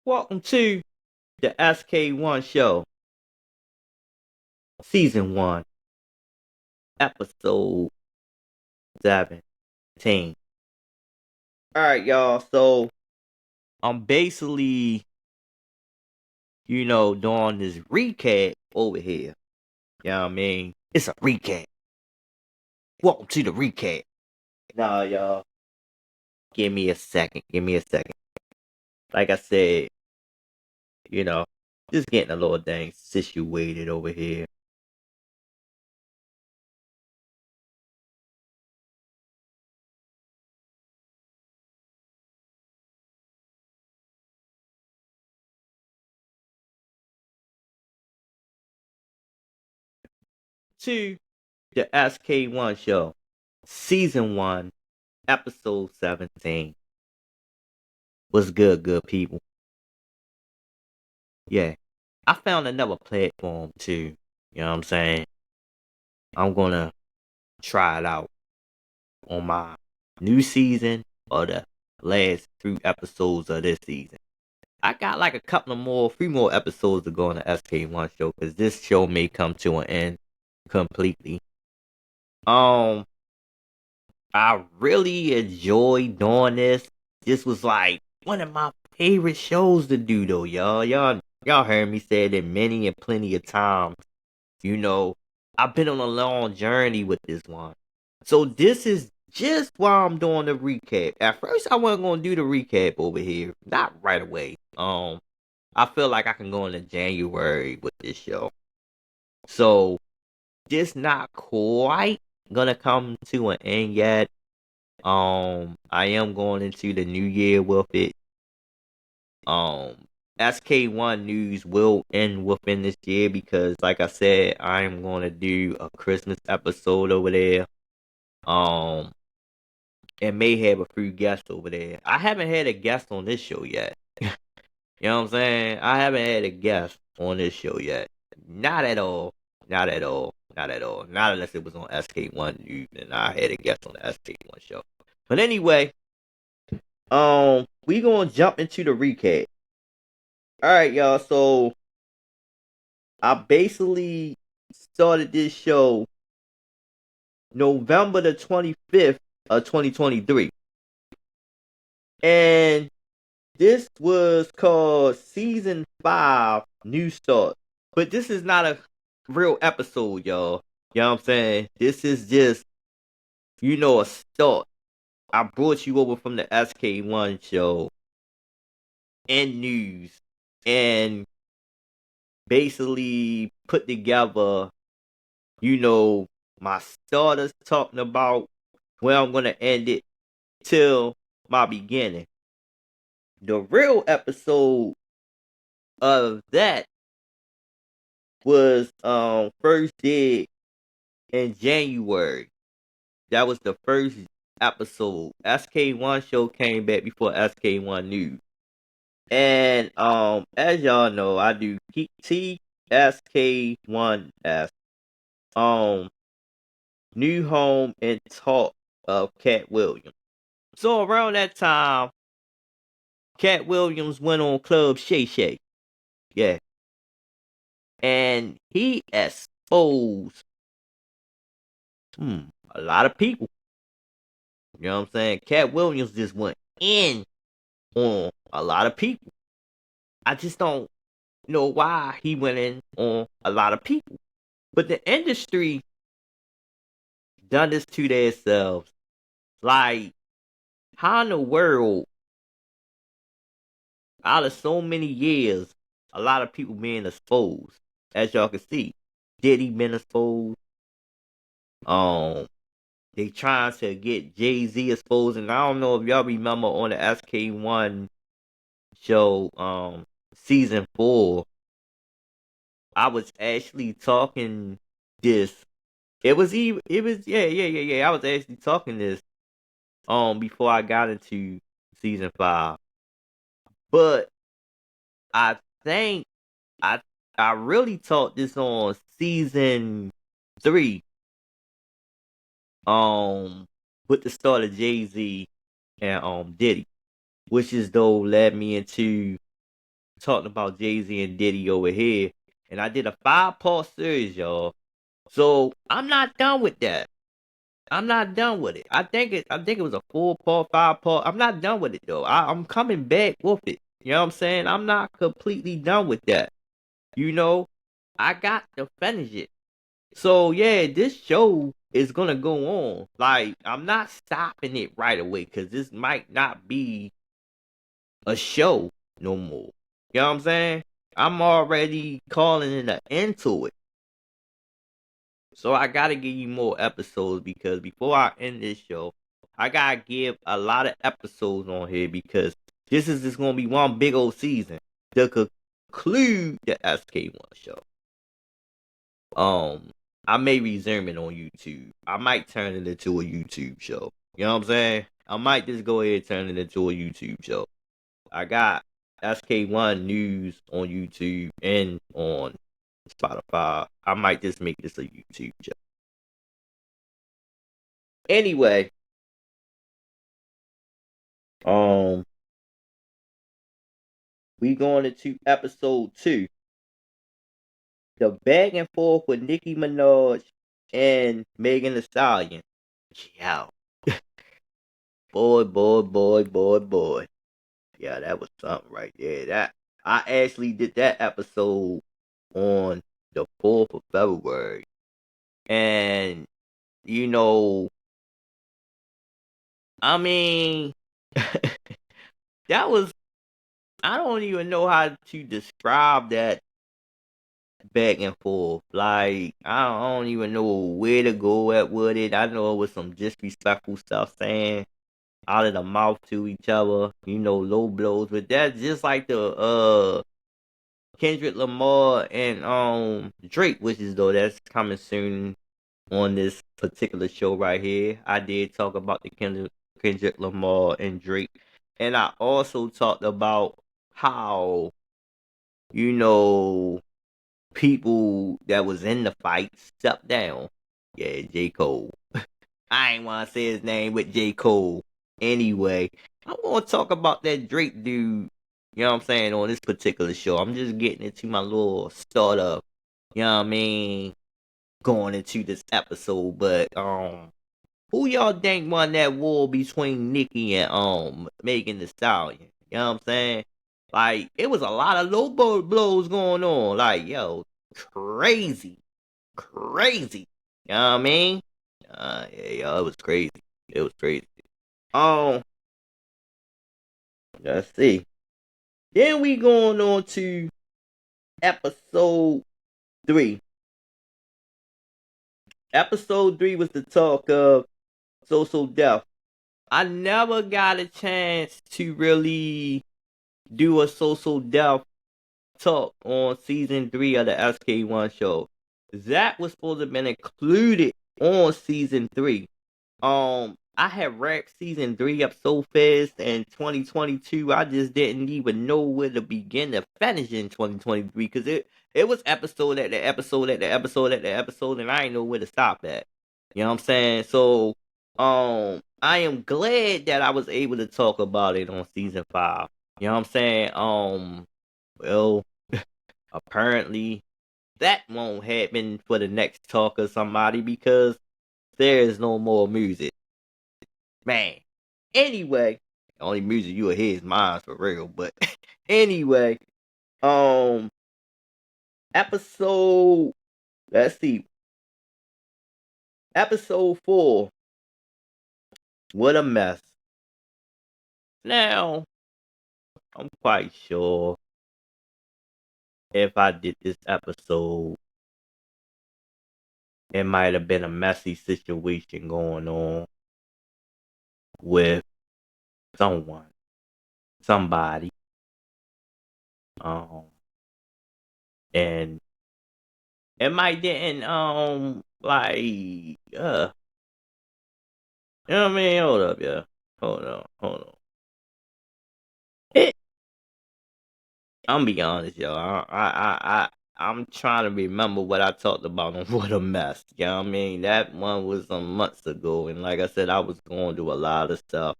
Welcome to the SK1 Show, Season 1, Episode 17. Alright, y'all, so I'm basically, doing this recap over here. You know what I mean? It's a recap. Welcome to the recap. Nah, y'all, give me a second. Like I said, just getting a little thing situated over here. To the SK1 Show, Season 1, Episode 17. What's good people? Yeah. I found another platform too. You know what I'm saying? I'm gonna try it out on my new season or the last 3 episodes of this season. I got like three more episodes to go on the SK1 show because this show may come to an end completely. I really enjoy doing this. This was like one of my favorite shows to do though, y'all. Y'all heard me say it many and plenty of times. I've been on a long journey with this one. So this is just why I'm doing the recap. At first I wasn't gonna do the recap over here. Not right away. I feel like I can go into January with this show. So just not quite gonna come to an end yet. I am going into the new year with it. SK1 news will end within this year because, like I said, I am going to do a Christmas episode over there. And may have a few guests over there. I haven't had a guest on this show yet. You know what I'm saying? I haven't had a guest on this show yet. Not at all. Not at all. Not at all. Not unless it was on SK1 news and I had a guest on the SK1 show. But anyway, we gonna jump into the recap. Alright, y'all, so I basically started this show November the 25th of 2023. And this was called Season 5 New Start. But this is not a real episode, y'all. You know what I'm saying? This is just, a start. I brought you over from the SK1 show and news and basically put together, my starters talking about where I'm going to end it till my beginning. The real episode of that was first did in January. That was the first episode. SK1 show came back before SK1 News. And as y'all know, I do TSK1S. New Home and Talk of Cat Williams. So around that time, Cat Williams went on Club Shay Shay. Yeah. And he exposed a lot of people. You know what I'm saying? Cat Williams just went in on a lot of people. I just don't know why he went in on a lot of people. But the industry done this to themselves. Like, how in the world, out of so many years, a lot of people being exposed? As y'all can see, Diddy been exposed. They trying to get Jay-Z exposed, and I don't know if y'all remember on the SK1 show, season 4, I was actually talking this. I was actually talking this before I got into season 5. But I think I really taught this on season 3. With the start of Jay-Z and Diddy, which is though led me into talking about Jay-Z and Diddy over here. And I did a 5-part series, y'all. So I'm not done with that. I'm not done with it. I think it was a 4-part, 5-part. I'm not done with it though. I'm coming back with it. You know what I'm saying? I'm not completely done with that. You know, I got to finish it. So yeah, this show is gonna go on. Like, I'm not stopping it right away because this might not be a show no more. You know what I'm saying? I'm already calling it an end to it. So I gotta give you more episodes because before I end this show, I gotta give a lot of episodes on here because this is just gonna be one big old season to conclude the SK1 show. I may resume it on YouTube. I might turn it into a YouTube show. You know what I'm saying? I might just go ahead and turn it into a YouTube show. I got SK1 news on YouTube and on Spotify. I might just make this a YouTube show. Anyway, we going into episode 2. The back and forth with Nicki Minaj and Megan Thee Stallion. Yo. boy. Yeah, that was something right there. That I actually did that episode on the 4th of February. And you know, I mean that was, I don't even know how to describe that back and forth. Like, I don't even know where to go at with it. I know it was some disrespectful stuff saying out of the mouth to each other, low blows. But that's just like the Kendrick Lamar and Drake, which is though that's coming soon on this particular show right here. I did talk about the Kendrick Lamar and Drake, and I also talked about how people that was in the fight stepped down. Yeah, J. Cole. I ain't want to say his name, but J. Cole. Anyway, I want to talk about that Drake dude. You know what I'm saying, on this particular show. I'm just getting into my little startup. You know what I mean? Going into this episode, but who y'all think won that war between Nicki and Megan Thee Stallion? You know what I'm saying? Like, it was a lot of low blows going on. Like, yo, crazy. You know what I mean? Yeah, yo, it was crazy. It was crazy. Um, let's see. Then we going on to episode 3. Episode 3 was the talk of So Def. I never got a chance to really do a So Def talk on season 3 of the SK1 show. That was supposed to have been included on season 3. I had wrapped season 3 up so fast in 2022, I just didn't even know where to begin to finish in 2023 because it was episode at the episode at the episode at the episode, and I didn't know where to stop at. You know what I'm saying? So, I am glad that I was able to talk about it on season 5. You know what I'm saying? Well, apparently that won't happen for the next talk of somebody because there is no more music. Man. Anyway, the only music you'll hear is mine for real. But anyway, episode, let's see, episode 4. What a mess. Now, I'm quite sure if I did this episode, it might have been a messy situation going on with someone, somebody, and it might didn't, like, you know what I mean? Hold up, yeah. Hold on. It, I'm be honest, yo. I'm trying to remember what I talked about on What a Mess. You know what I mean? That one was some months ago, and like I said, I was going through a lot of stuff.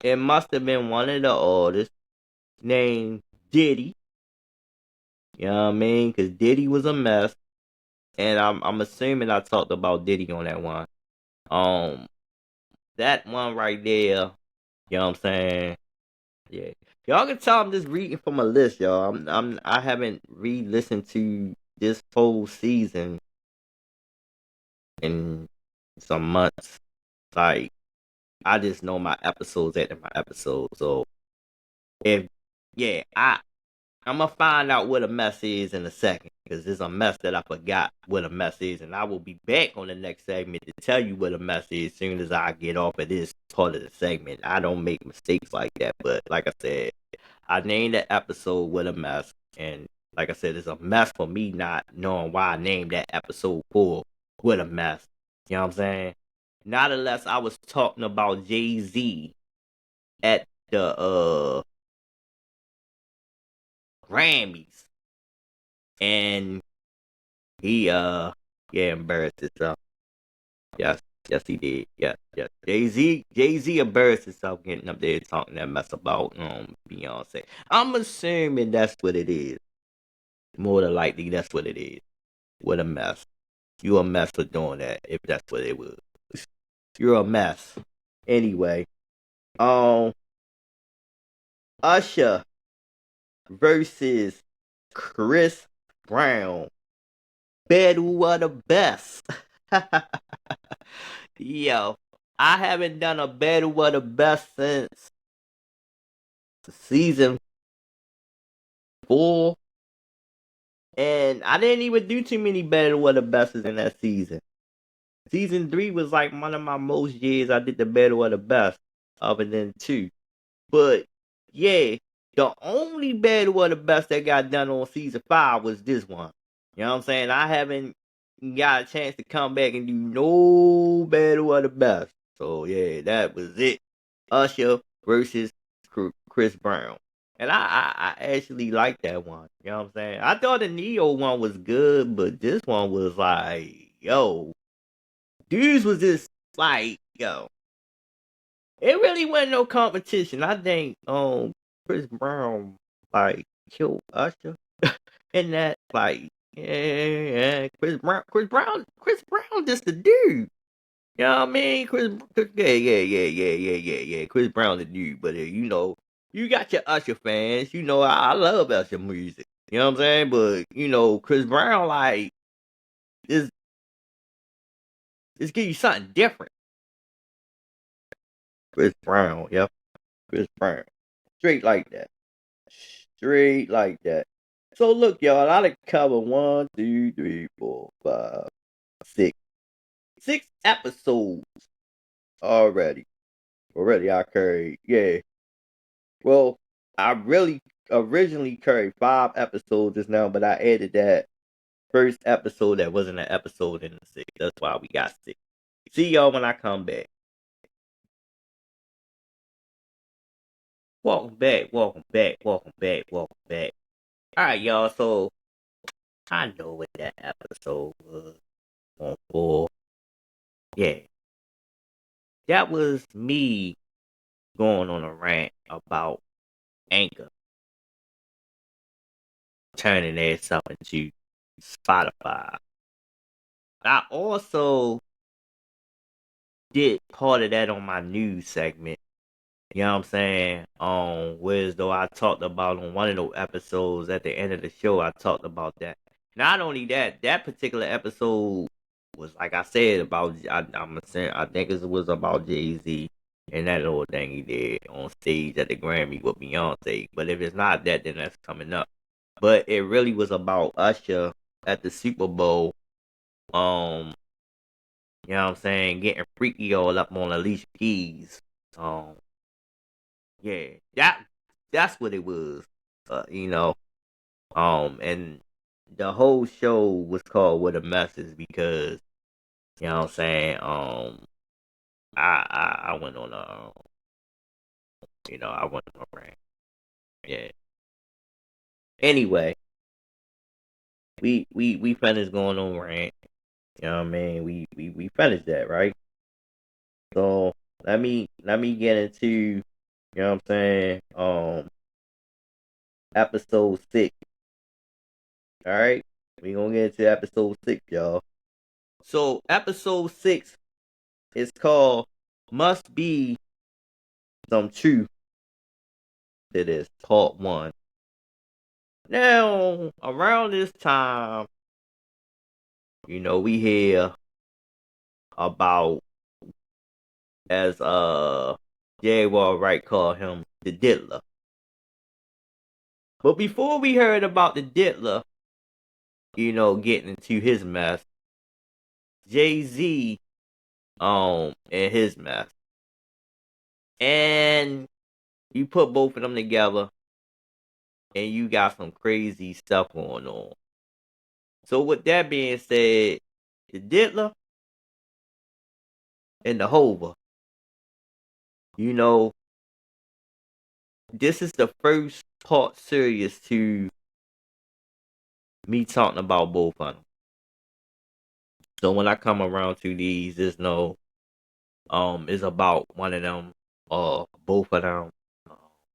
It must have been one of the artists named Diddy. You know what I mean? Because Diddy was a mess. And I'm assuming I talked about Diddy on that one. Um, that one right there, you know what I'm saying? Yeah. Y'all can tell I'm just reading from a list, y'all. I haven't re-listened to this whole season in some months. Like, I just know my episodes after my episodes. So if yeah, I'm gonna find out what a mess is in a second, because it's a mess that I forgot what a mess is, and I will be back on the next segment to tell you what a mess is as soon as I get off of this part of the segment. I don't make mistakes like that, but like I said, I named the episode "What a Mess," and like I said, it's a mess for me not knowing why I named that episode for "What a Mess." You know what I'm saying? Not unless I was talking about Jay-Z at the Grammys, and he yeah, embarrassed himself. Yes, yes he did. Yes, yes. Jay Z embarrassed himself getting up there talking that mess about Beyonce. I'm assuming that's what it is. More than likely that's what it is. What a mess. You a mess for doing that, if that's what it was. You're a mess. Anyway, um Usher versus Chris Brown. Battle of the best. Yo, I haven't done a battle of the best since season 4, and I didn't even do too many battle of the bests in that season. Season 3 was like one of my most years I did the battle of the best, other than 2. But yeah, the only battle of the best that got done on season 5 was this one. You know what I'm saying? I haven't got a chance to come back and do no battle of the best. So yeah, that was it. Usher versus Chris Brown. And I actually like that one. You know what I'm saying? I thought the Neo one was good, but this one was like, yo, dudes was just like, yo, it really wasn't no competition. I think Chris Brown like killed Usher in that, like, yeah, Chris Brown just the dude. You know what I mean? Yeah. Chris Brown the dude, but you got your Usher fans. I love Usher music. You know what I'm saying? But Chris Brown like is give you something different. Chris Brown, yep, Chris Brown, straight like that. Straight like that. So look, y'all, I done cover 1, 2, 3, 4, 5, 6. 6 episodes already. Already I carried, yeah. Well, I really originally carried 5 episodes just now, but I added that first episode that wasn't an episode in the 6. That's why we got 6. See y'all when I come back. Welcome back, welcome back, welcome back, welcome back. Alright, y'all, so I know what that episode was on 4. Yeah, that was me going on a rant about Anchor turning their stuff into Spotify. I also did part of that on my news segment. You know what I'm saying? Whereas though I talked about on one of those episodes at the end of the show, I talked about that. Not only that, that particular episode was like I said about I think it was about Jay-Z and that little thing he did on stage at the Grammy with Beyonce. But if it's not that, then that's coming up. But it really was about Usher at the Super Bowl. You know what I'm saying, getting freaky all up on Alicia Keys. Um, yeah, that's what it was. You know, and the whole show was called "What a Mess Is" because you know what I'm saying. I went on a I went on a rant. Yeah. Anyway, we finished going on rant. You know what I mean? We finished that, right? So let me get into, you know what I'm saying? episode 6. Alright? We gonna get into episode 6, y'all. So, episode 6 is called Must Be Some Truth to This, part 1. Now, around this time, we hear about, as Jaguar Wright called him, the Diddler. But before we heard about the Diddler, getting into his mess, Jay-Z, and his mess. And you put both of them together, and you got some crazy stuff going on. So with that being said, the Diddler and the Hova, this is the first part serious to me talking about both of them. So when I come around to these, there's no, it's about one of them, both of them,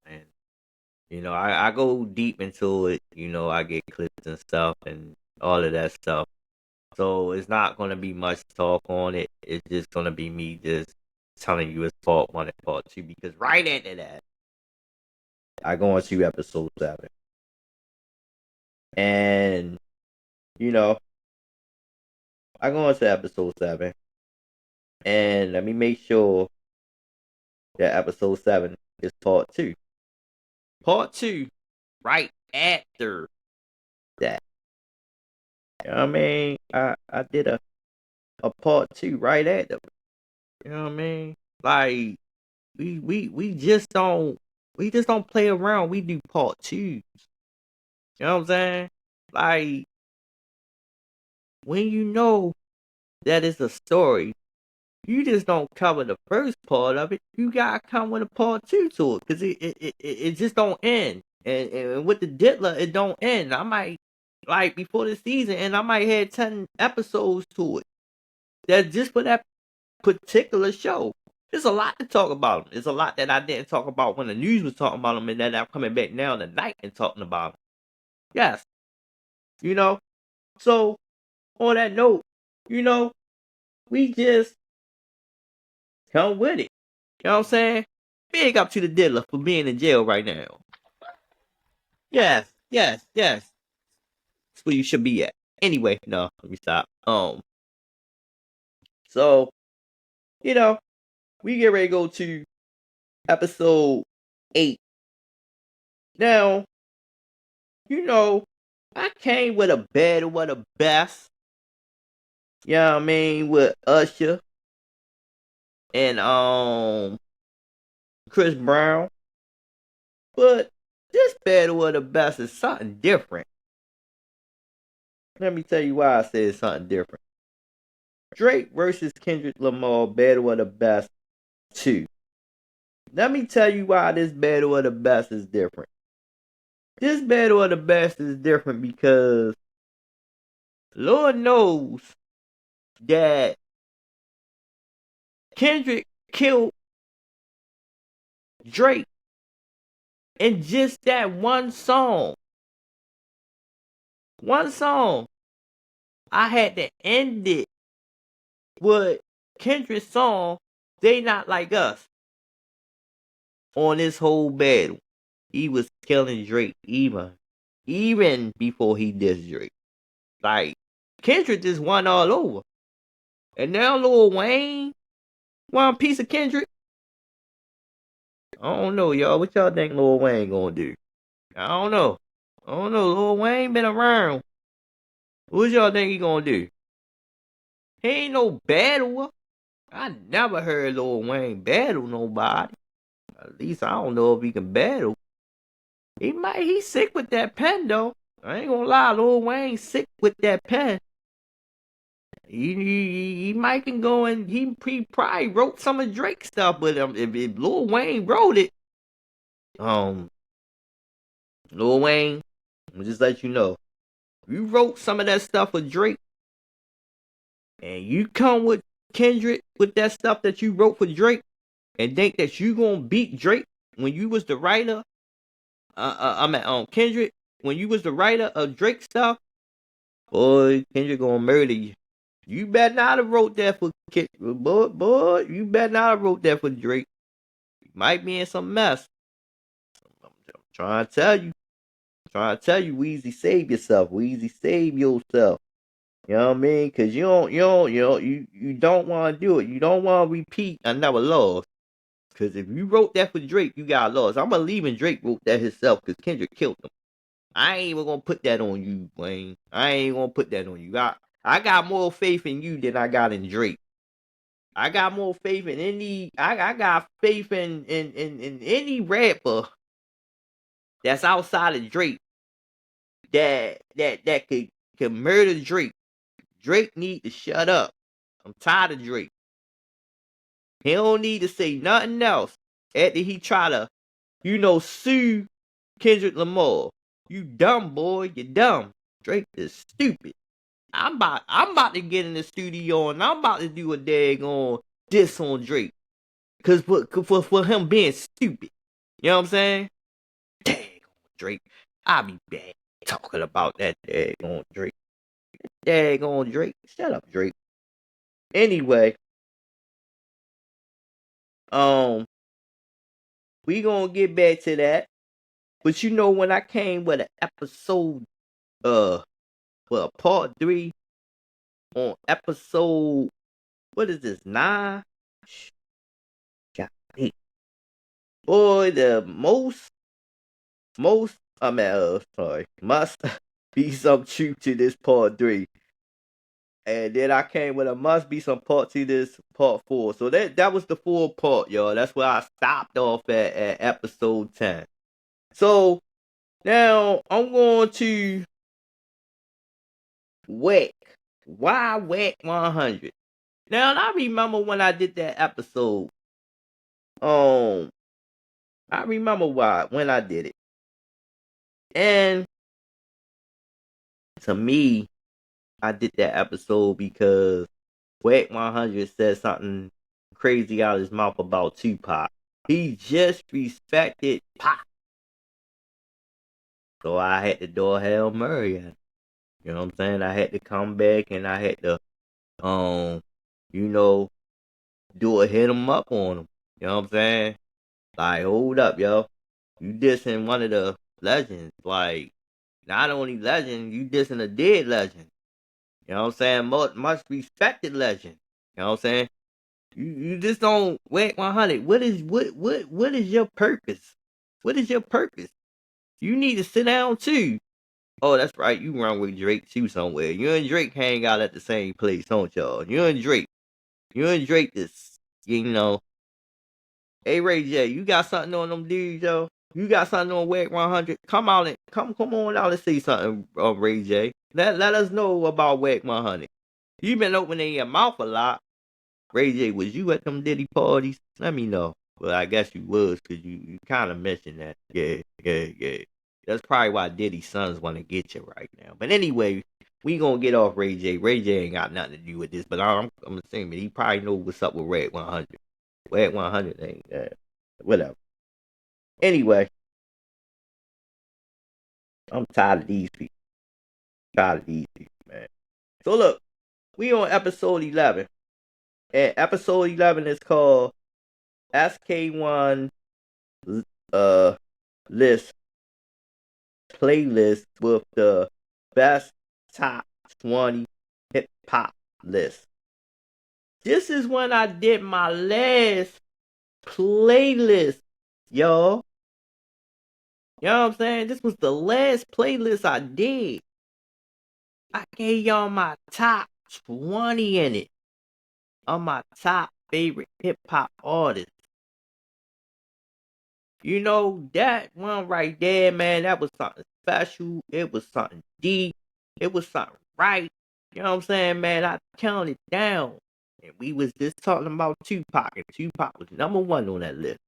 and I go deep into it. I get clips and stuff and all of that stuff. So it's not gonna be much talk on it. It's just gonna be me just telling you it's part 1 and part 2, because right after that, I go into episode 7. And, I go into episode 7. And let me make sure that episode 7 is part 2. Part 2, right after that. You know what I mean? I did a part 2 right after. You know what I mean? Like, we just don't play around. We do part 2s. You know what I'm saying? Like, when you know that it's a story, you just don't cover the first part of it. You gotta come with a part 2 to it, because it just don't end. And with the Diddler, it don't end. I might, like, before the season, and I might have 10 episodes to it. That's just for that particular show. There's a lot to talk about them. There's a lot that I didn't talk about when the news was talking about them, and that I'm coming back now tonight and talking about them. Yes. So, on that note, we just come with it. You know what I'm saying? Big up to the Diddler for being in jail right now. Yes. That's where you should be at. Anyway, no, let me stop. So, we get ready to go to episode 8. Now, I came with a battle of the best. You know what I mean? With Usher and Chris Brown. But this battle of the best is something different. Let me tell you why I said something different. Drake versus Kendrick Lamar, battle of the best 2. Let me tell you why this battle of the best is different. This battle of the best is different because Lord knows that Kendrick killed Drake in just that one song. One song. I had to end it with Kendrick's song, They Not Like Us. On this whole battle, he was killing Drake even before he dissed Drake. Like, Kendrick just won all over. And now Lil Wayne want a piece of Kendrick? I don't know, y'all. What y'all think Lil Wayne gonna do? I don't know. Lil Wayne been around. What y'all think he gonna do? He ain't no battler. I never heard Lil Wayne battle nobody. At least I don't know if he can battle. He's sick with that pen though. I ain't gonna lie, Lil Wayne sick with that pen. He might can go and he probably wrote some of Drake's stuff, but if Lil Wayne wrote it, Lil Wayne, I'm just let you know, you wrote some of that stuff with Drake, and you come with Kendrick with that stuff that you wrote for Drake, and think that you gonna beat Drake when you was the writer I'm at Kendrick. When you was the writer of Drake stuff, boy, Kendrick gonna murder you. You better not have wrote that for boy. You better not have wrote that for Drake. You might be in some mess. I'm trying to tell you. Trying to tell you, Weezy, save yourself. Weezy, save yourself. You know what I mean? Cause you don't want to do it. You don't want to repeat another loss. Cause if you wrote that for Drake, you got lost. I'm believing Drake wrote that himself. Cause Kendrick killed him. I ain't even gonna put that on you, Wayne. I ain't gonna put that on you. I got more faith in you than I got in Drake. I got more faith in any. I got faith in any rapper that's outside of Drake that could murder Drake. Drake need to shut up. I'm tired of Drake. He don't need to say nothing else after he try to, sue Kendrick Lamar. You dumb boy, you dumb. Drake is stupid. I'm about to get in the studio and I'm about to do a daggone diss on Drake. Cause for him being stupid. You know what I'm saying? Daggone Drake. I'll be back talking about that daggone Drake. Daggone Drake. Shut up, Drake. Anyway, we gonna get back to that. But when I came with an episode, part 3 on episode, what is this, 9? God, boy, the most, must be some truth to this part 3. And then I came with a must be some part to this part 4. So that was the full part, y'all. That's where I stopped off at episode 10. So now I'm going to Wack. Why Wack 100? Now I remember when I did that episode. I remember when I did it. And to me, I did that episode because Wack 100 said something crazy out of his mouth about Tupac. He just respected Pac. So I had to do a Hail Mary. You know what I'm saying? I had to come back and I had to, do a hit him up on him. You know what I'm saying? Like, hold up, yo. You dissing one of the legends. Like, not only legend, you dissing a dead legend. You know what I'm saying? Much respected legend. You know what I'm saying? You just don't Wack 100. What is your purpose? What is your purpose? You need to sit down too. Oh, that's right. You run with Drake too somewhere. You and Drake hang out at the same place, don't y'all? You and Drake is, Hey Ray J, you got something on them dudes, yo? You got something on Wack 100? Come out and come on out and say something, Ray J. Let us know about Wack 100. You been opening your mouth a lot. Ray J, was you at them Diddy parties? Let me know. Well, I guess you was, because you kind of mentioned that. Yeah. That's probably why Diddy's sons want to get you right now. But anyway, we gonna get off Ray J. Ray J ain't got nothing to do with this, but I'm assuming he probably know what's up with Wack 100. Wack 100 ain't whatever. Anyway, I'm tired of these people. Man. So look, we on episode 11. And episode 11 is called SK1 list playlist with the best top 20 hip hop list. This is when I did my last playlist, y'all. You know what I'm saying? This was the last playlist I did. I gave y'all my top 20 in it. Of my top favorite hip hop artists. That one right there, man, that was something special. It was something deep. It was something right. You know what I'm saying, man? I counted down. And we was just talking about Tupac. And Tupac was number 1 on that list.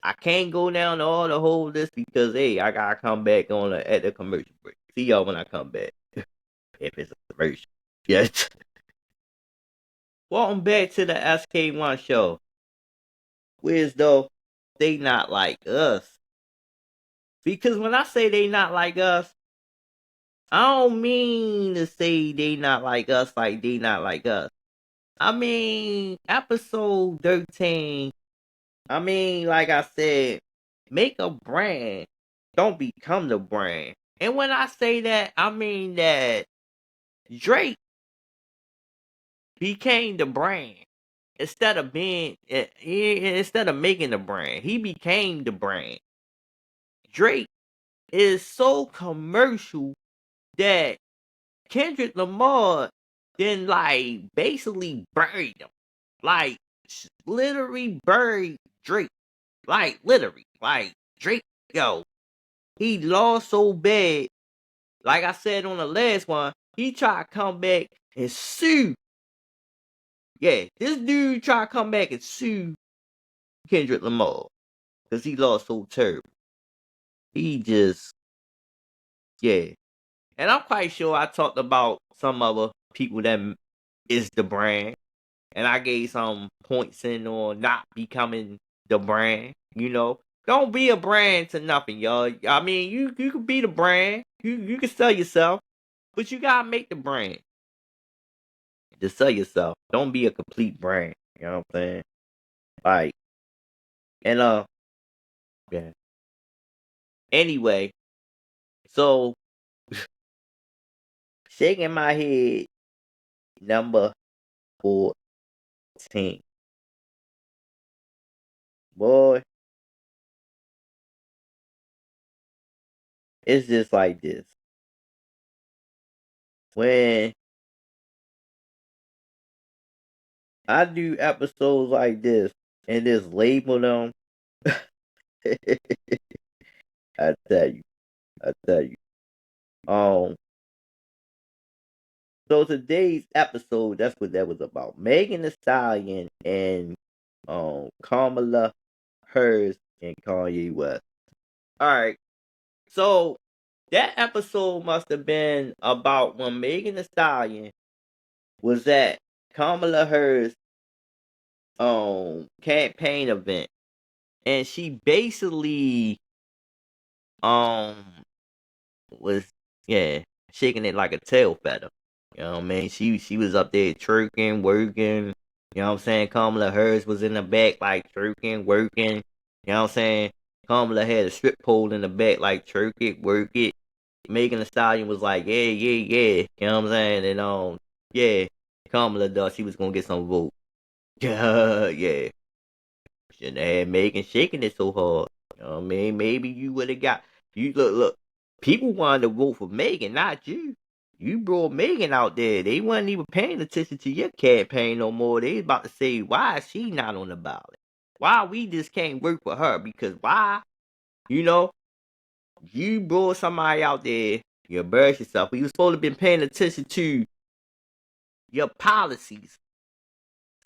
I can't go down all the whole list because, hey, I got to come back at the commercial break. See y'all when I come back. If it's a commercial. Yes. Welcome back to the SK1 show. Whereas though, they not like us. Because when I say they not like us, I don't mean to say they not like us like they not like us. I mean, episode 13, I mean, like I said, make a brand. Don't become the brand. And when I say that, I mean that Drake became the brand. Instead of making the brand, he became the brand. Drake is so commercial that Kendrick Lamar then like basically buried him. Like literally buried Drake. Like literally. Like Drake, yo, he lost so bad. Like I said on the last one, he tried to come back and sue. Yeah, this dude tried to come back and sue Kendrick Lamar. Because he lost so terrible. He just, yeah. And I'm quite sure I talked about some other people that is the brand. And I gave some points in on not becoming the brand, you know. Don't be a brand to nothing, y'all. I mean, you could be the brand. You can sell yourself. But you gotta make the brand to sell yourself. Don't be a complete brand. You know what I'm saying? Like, and yeah. Anyway, so shaking my head, number 14. Boy, it's just like this. When I do episodes like this and just label them, I tell you, I tell you. Um, so today's episode, that's what that was about. Megan Thee Stallion and Kamala Harris and Kanye West. Alright. So that episode must have been about when Megan Thee Stallion was at Kamala Harris campaign event. And she basically um was shaking it like a tail feather. You know what I mean? She was up there twerking, working. You know what I'm saying? Kamala Harris was in the back like twerking, working. You know what I'm saying? Kamala had a strip pole in the back like twerk it, work it. Megan Thee Stallion was like, yeah. You know what I'm saying? And yeah, Kamala thought she was gonna get some vote. Yeah. Shouldn't have had Megan shaking it so hard. You know what I mean? Maybe you would have got you look. People wanted to vote for Megan, not you. You brought Megan out there. They wasn't even paying attention to your campaign no more. They about to say, why is she not on the ballot? Why we just can't work for her? Because why? You know, you brought somebody out there. You embarrassed yourself. You was supposed to been paying attention to your policies,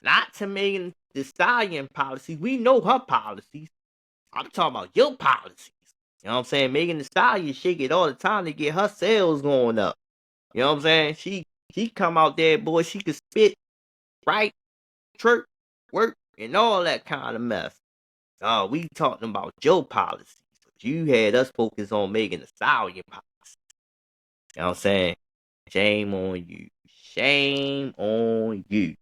not to Megan Thee Stallion policies. We know her policies. I'm talking about your policies. You know what I'm saying? Megan Thee Stallion shake it all the time to get her sales going up. You know what I'm saying? She come out there, boy, she could spit, right, chirp, work, and all that kind of mess. Oh, we talking about your policies. You had us focus on Megan Thee Stallion policies. You know what I'm saying? Shame on you. Shame on you.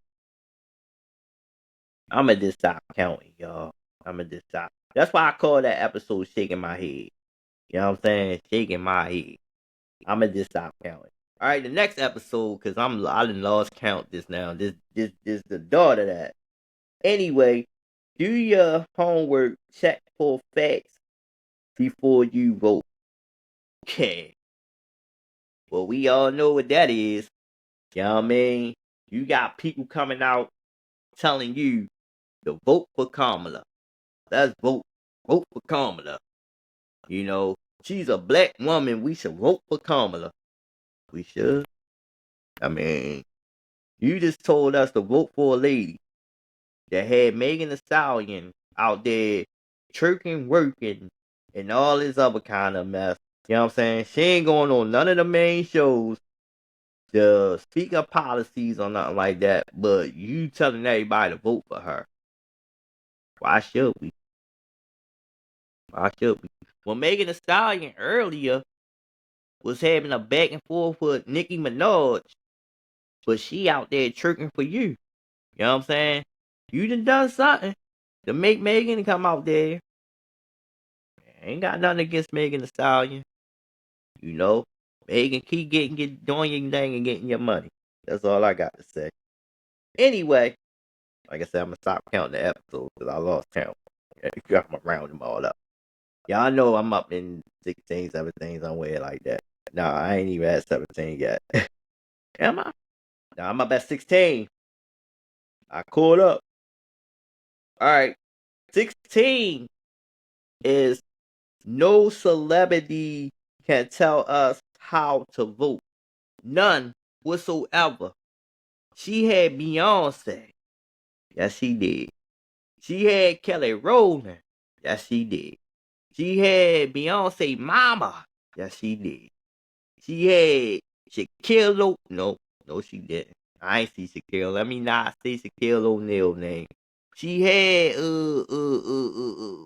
I'm at this stop counting, y'all. I'm at this stop. That's why I call that episode Shaking My Head. You know what I'm saying? Shaking my head. I'm gonna just stop counting. All right, the next episode, cause I done lost count this now. This the daughter that. Anyway, do your homework. Check for facts before you vote. Okay. Well, we all know what that is. You know what I mean? You got people coming out telling you to vote for Kamala. Let's vote. Vote for Kamala. You know, she's a black woman. We should vote for Kamala. We should. I mean, you just told us to vote for a lady that had Megan Thee Stallion out there chirking, working, and all this other kind of mess. You know what I'm saying? She ain't going on none of the main shows to speak her policies or nothing like that, but you telling everybody to vote for her. Why should we? Why should we? Well, Megan Thee Stallion earlier was having a back and forth with Nicki Minaj, but she out there tricking for you. You know what I'm saying? You done something to make Megan come out there. Ain't got nothing against Megan Thee Stallion. You know, Megan keep doing your thing and getting your money. That's all I got to say. Anyway, like I said, I'm gonna stop counting the episodes because I lost count. I'm gonna round them all up. Y'all know I'm up in 16, 17 somewhere like that. Nah, I ain't even at 17 yet. Am I? Nah, I'm up at 16. I caught up. Alright. 16 is no celebrity can tell us how to vote. None whatsoever. She had Beyonce. Yes, she did. She had Kelly Rowland. Yes, she did. She had Beyonce Mama. Yes, she did. She had Shaquille No, she didn't. I ain't see Shaquille. Let me not say Shaquille O'Neal name. She had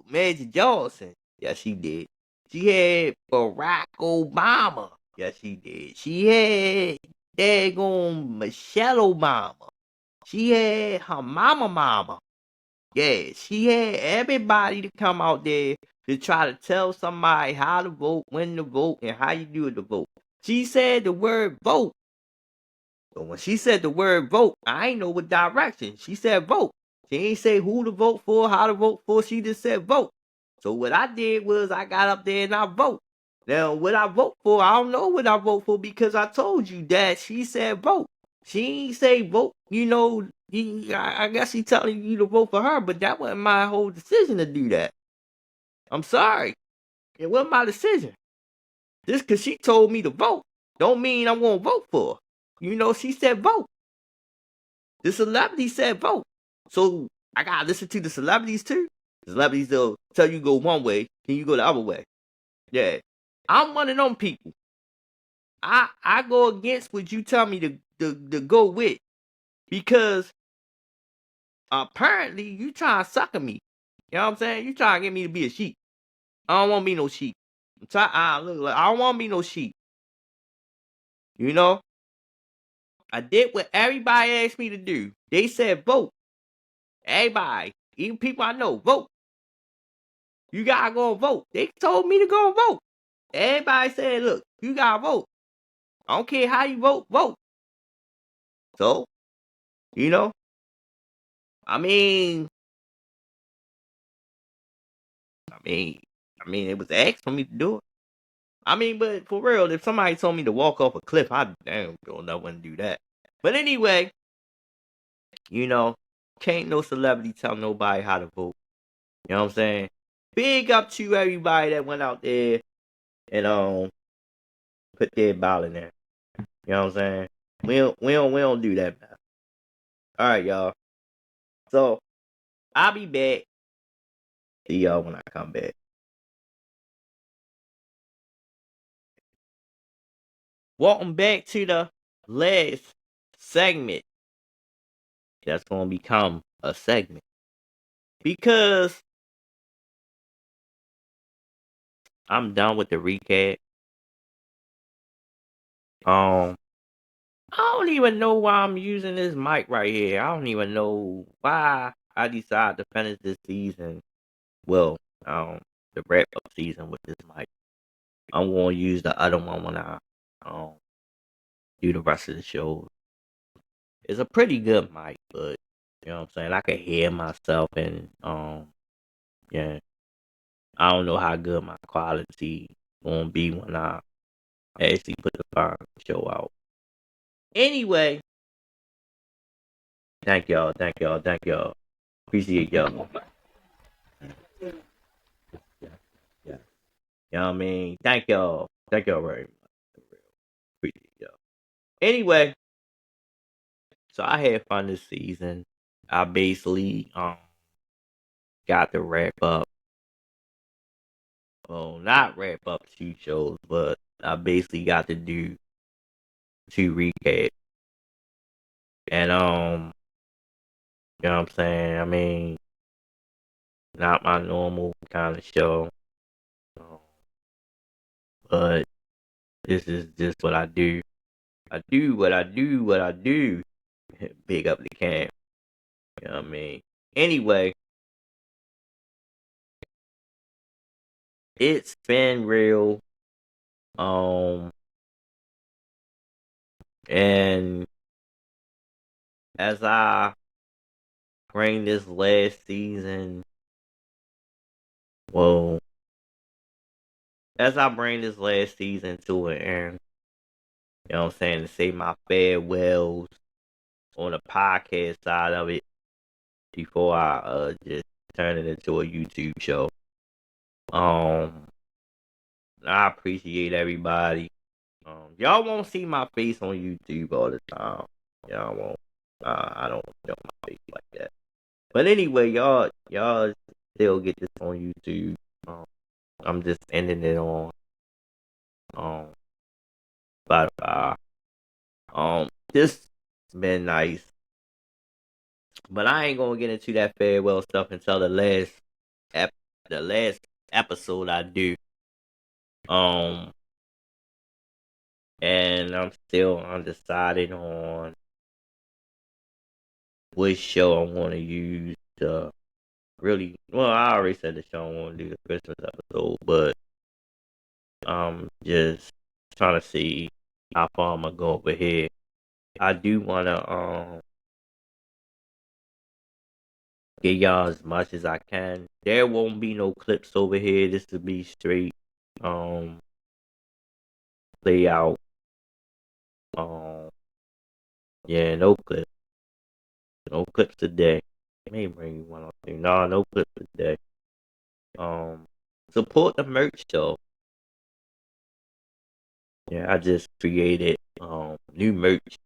Magic Johnson. Yes, she did. She had Barack Obama. Yes, she did. She had daggone Michelle Obama. She had her mama. Yeah, she had everybody to come out there to try to tell somebody how to vote, when to vote, and how you do the vote. She said the word vote. But when she said the word vote, I ain't know what direction. She said vote. She ain't say who to vote for, how to vote for. She just said vote. So what I did was I got up there and I vote. Now, what I vote for, I don't know what I vote for because I told you that she said vote. She ain't say vote, I guess she telling you to vote for her, but that wasn't my whole decision to do that. I'm sorry. It wasn't my decision. Just because she told me to vote, don't mean I'm going to vote for her. She said vote. The celebrity said vote. So I got to listen to the celebrities too. The celebrities, they'll tell you go one way, then you go the other way. Yeah. I'm one of them people. I go against what you tell me to go with because apparently you trying to sucker me. You know what I'm saying? You trying to get me to be a sheep. I don't want to be no sheep. I don't want to be no sheep. You know? I did what everybody asked me to do. They said vote. Everybody, even people I know, vote. You gotta go and vote. They told me to go and vote. Everybody said, look, you gotta vote. I don't care how you vote, vote. So, you know, I mean, it was asked for me to do it. But for real, if somebody told me to walk off a cliff, I don't want to do that. But anyway, can't no celebrity tell nobody how to vote. You know what I'm saying? Big up to everybody that went out there and put their ballot in there. You know what I'm saying? We don't do that, man. All right, y'all. So I'll be back. See y'all when I come back. Welcome back to the last segment. That's gonna become a segment because I'm done with the recap. I don't even know why I'm using this mic right here. I don't even know why I decided to finish this season. Well, the wrap up season with this mic. I'm gonna use the other one when I do the rest of the show. It's a pretty good mic, but you know what I'm saying? I can hear myself and yeah. I don't know how good my quality gonna be when I actually put the show out. Anyway, thank y'all. Appreciate y'all. Yeah. You know what I mean? Thank y'all. Thank y'all very much. Appreciate y'all. Anyway, so I had fun this season. I basically got to wrap up. Well, not wrap up 2 shows, but I basically got to do 2 recaps. And you know what I'm saying? Not my normal kind of show. but this is just what I do. I do what I do, what I do. Big up the camp. You know what I mean? Anyway, it's been real. Um, and as I bring this last season, well, as I bring this last season to an end, you know what I'm saying, to say my farewells on the podcast side of it before I just turn it into a YouTube show. I appreciate everybody. Y'all won't see my face on YouTube all the time. Y'all won't. I don't show my face like that. But anyway, y'all still get this on YouTube. I'm just ending it on Spotify. This been nice, but I ain't gonna get into that farewell stuff until the last episode I do. And I'm still undecided on which show I want to use to really. Well, I already said the show I want to do the Christmas episode, but I'm just trying to see how far I'm gonna go over here. I do wanna get y'all as much as I can. There won't be no clips over here. This will be straight play out. Yeah, no clips. No clips today. May bring you one or two. No clips today. Support the merch though. Yeah, I just created new merch.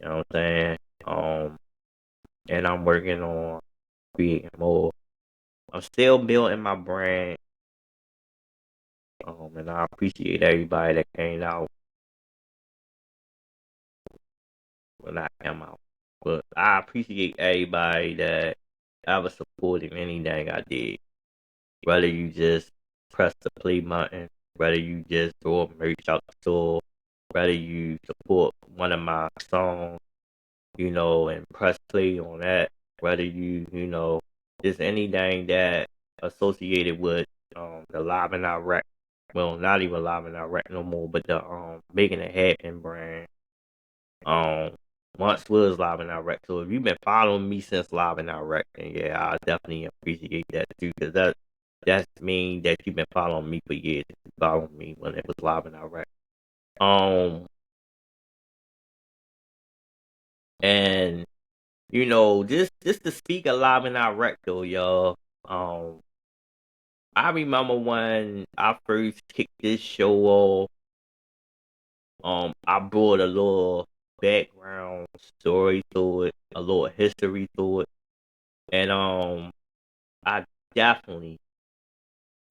You know what I'm saying? And I'm working on creating more. I'm still building my brand. And I appreciate everybody that came out when I came out. But I appreciate everybody that ever supported anything I did. Whether you just press the play button, whether you just throw a merch out the store, whether you support one of my songs, and press play on that, whether you just anything that associated with the Live and Direct. Well, not even Live and Direct no more, but the Making It Happen brand. Once was Live and Direct. So if you've been following me since Live and Direct, then yeah, I definitely appreciate that too, because that's mean that you've been following me for years. You followed me when it was Live and Direct. And just to speak of Live and Direct though, y'all. I remember when I first kicked this show off. I brought a little background story to it, a little history to it, and I definitely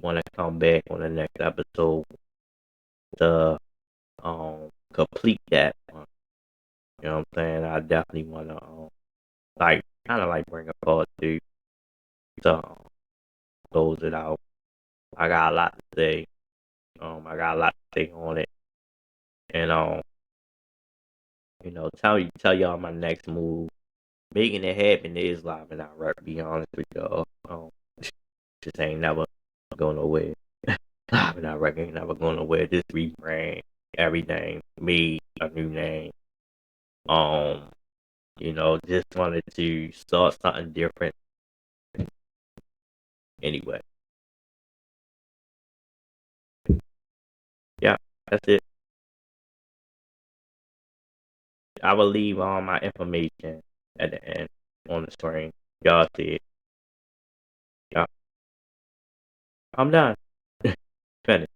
want to come back on the next episode to complete that one. You know what I'm saying? I definitely want to kind of like bring a part two to close it out. I got a lot to say. I got a lot to say on it, and tell y'all my next move. Making It Happen is Live and Direct. Be honest with y'all. Just ain't never going nowhere. Live and Direct ain't never going nowhere. Just rebrand everything, made a new name. Just wanted to start something different. Anyway, yeah, that's it. I will leave all my information at the end on the screen. Y'all see it. Yeah, I'm done. Finished.